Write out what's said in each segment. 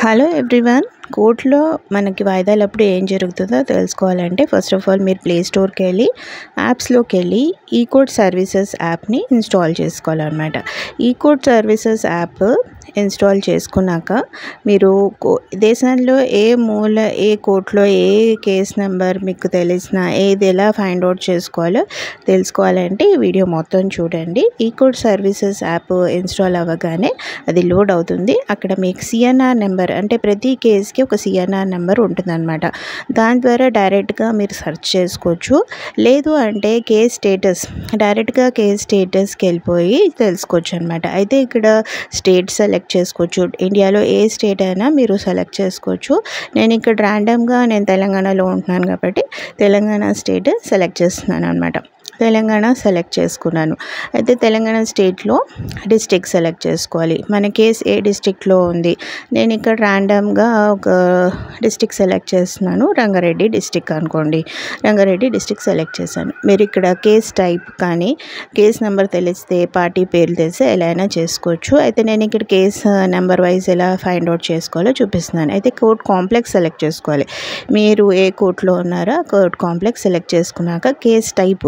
Hello everyone. కోర్టులో మనకి వాయిదాలప్పుడు ఏం జరుగుతుందో తెలుసుకోవాలంటే ఫస్ట్ ఆఫ్ ఆల్ మీరు ప్లే స్టోర్కి వెళ్ళి యాప్స్లోకి వెళ్ళి ఈ కోర్ట్ సర్వీసెస్ యాప్ని ఇన్స్టాల్ చేసుకోవాలన్నమాట. ఈ కోర్ట్ సర్వీసెస్ యాప్ ఇన్స్టాల్ చేసుకున్నాక మీరు దేశంలో ఏ మూల ఏ కోర్టులో ఏ కేస్ నెంబర్ మీకు తెలిసిన ఏది ఎలా ఫైండ్ అవుట్ చేసుకోవాలో తెలుసుకోవాలంటే ఈ వీడియో మొత్తం చూడండి. ఈ కోర్ట్ సర్వీసెస్ యాప్ ఇన్స్టాల్ అవ్వగానే అది లోడ్ అవుతుంది. అక్కడ మీకు సిఎన్ఆర్ నెంబర్ అంటే ప్రతి కేసుకి ఒక సిఎన్ఆర్ నెంబర్ ఉంటుందన్నమాట. దాని ద్వారా డైరెక్ట్గా మీరు సెర్చ్ చేసుకోవచ్చు. లేదు అంటే కేస్ స్టేటస్ డైరెక్ట్గా కేస్ స్టేటస్కి వెళ్ళిపోయి తెలుసుకోవచ్చు అనమాట. అయితే ఇక్కడ స్టేట్ సెలెక్ట్ చేసుకోవచ్చు. ఇండియాలో ఏ స్టేట్ అయినా మీరు సెలెక్ట్ చేసుకోవచ్చు. నేను ఇక్కడ ర్యాండమ్గా నేను తెలంగాణలో ఉంటున్నాను కాబట్టి తెలంగాణ స్టేట్ సెలెక్ట్ చేస్తున్నాను అనమాట. తెలంగాణ సెలెక్ట్ చేసుకున్నాను. అయితే తెలంగాణ స్టేట్లో డిస్ట్రిక్ట్ సెలెక్ట్ చేసుకోవాలి. మన కేసు ఏ డిస్ట్రిక్ట్లో ఉంది. నేను ఇక్కడ ర్యాండమ్గా ఒక డిస్ట్రిక్ట్ సెలెక్ట్ చేస్తున్నాను. రంగారెడ్డి డిస్ట్రిక్ట్ అనుకోండి. రంగారెడ్డి డిస్ట్రిక్ట్ సెలెక్ట్ చేశాను. మీరు ఇక్కడ కేస్ టైప్ కానీ కేస్ నెంబర్ తెలిస్తే పార్టీ పేర్లు తెలిస్తే ఎలా అయినా చేసుకోవచ్చు. అయితే నేను ఇక్కడ కేస్ నెంబర్ వైజ్ ఎలా ఫైండ్ అవుట్ చేసుకోవాలో చూపిస్తున్నాను. అయితే కోర్ట్ కాంప్లెక్స్ సెలెక్ట్ చేసుకోవాలి. మీరు ఏ కోర్టులో ఉన్నారో కోర్ట్ కాంప్లెక్స్ సెలెక్ట్ చేసుకున్నాక కేస్ టైపు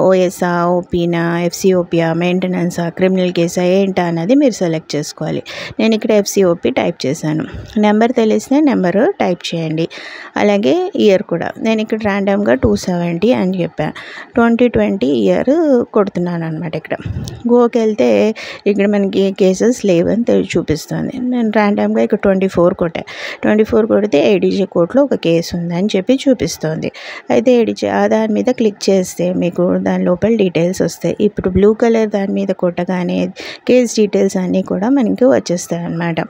ఓఎస్ఆ, ఓపీనా, ఎఫ్సిఓపియా, మెయింటెనెన్సా, క్రిమినల్ కేసా ఏంటా అన్నది మీరు సెలెక్ట్ చేసుకోవాలి. నేను ఇక్కడ ఎఫ్సిఓపి టైప్ చేశాను. నెంబర్ తెలిస్తే నెంబరు టైప్ చేయండి. అలాగే ఇయర్ కూడా నేను ఇక్కడ ర్యాండమ్గా 270 అని చెప్పాను. 2020 ఇయర్ కొడుతున్నాను అనమాట. ఇక్కడ గోకి వెళ్తే ఇక్కడ మనకి కేసెస్ లేవని చూపిస్తుంది. నేను ర్యాండమ్గా ఇక్కడ 24 కొట్టాను. 24 కొడితే ఏడీజీ కోర్టులో ఒక కేసు ఉందని చెప్పి చూపిస్తుంది. అయితే ఏడీజీ దాని మీద క్లిక్ చేస్తే మీకు దాని లోపల డీటెయిల్స్ వస్తాయి. ఇప్పుడు బ్లూ కలర్ దాని మీద కొట్టగానే కేస్ డీటెయిల్స్ అన్నీ కూడా మనకి వచ్చేస్తాయి అన్నమాట.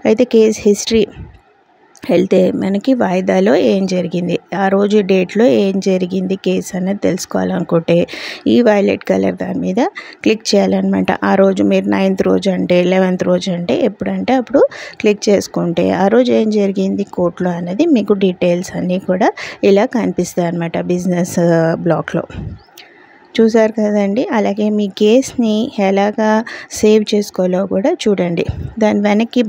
అయితే కేస్ హిస్టరీ వెళ్తే మనకి వాయిదాలో ఏం జరిగింది, ఆ రోజు డేట్లో ఏం జరిగింది కేసు అనేది తెలుసుకోవాలనుకుంటే ఈ వైలెట్ కలర్ దాని మీద క్లిక్ చేయాలన్నమాట. ఆ రోజు మీరు 9th రోజు అంటే 11th రోజు అంటే ఎప్పుడంటే అప్పుడు క్లిక్ చేసుకుంటే ఆ రోజు ఏం జరిగింది కోర్టులో అనేది మీకు డీటెయిల్స్ అన్నీ కూడా ఇలా కనిపిస్తాయి అన్నమాట బిజినెస్ బ్లాక్లో. చూసారు కదండి. అలాగే మీ కేస్ని ఎలాగా సేవ్ చేసుకోవాలో కూడా చూడండి. దాని వెనక్కి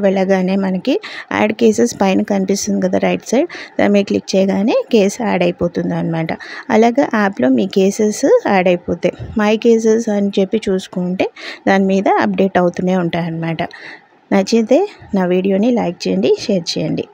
వెళ్ళగానే మనకి యాడ్ కేసెస్ పైన కనిపిస్తుంది కదా రైట్ సైడ్, దాని మీద క్లిక్ చేయగానే కేసు యాడ్ అయిపోతుంది అనమాట. అలాగే యాప్లో మీ కేసెస్ యాడ్ అయిపోతాయి. మై కేసెస్ అని చెప్పి చూసుకుంటే దాని మీద అప్డేట్ అవుతూనే ఉంటాయి అన్నమాట. నచ్చితే నా వీడియోని లైక్ చేయండి, షేర్ చేయండి.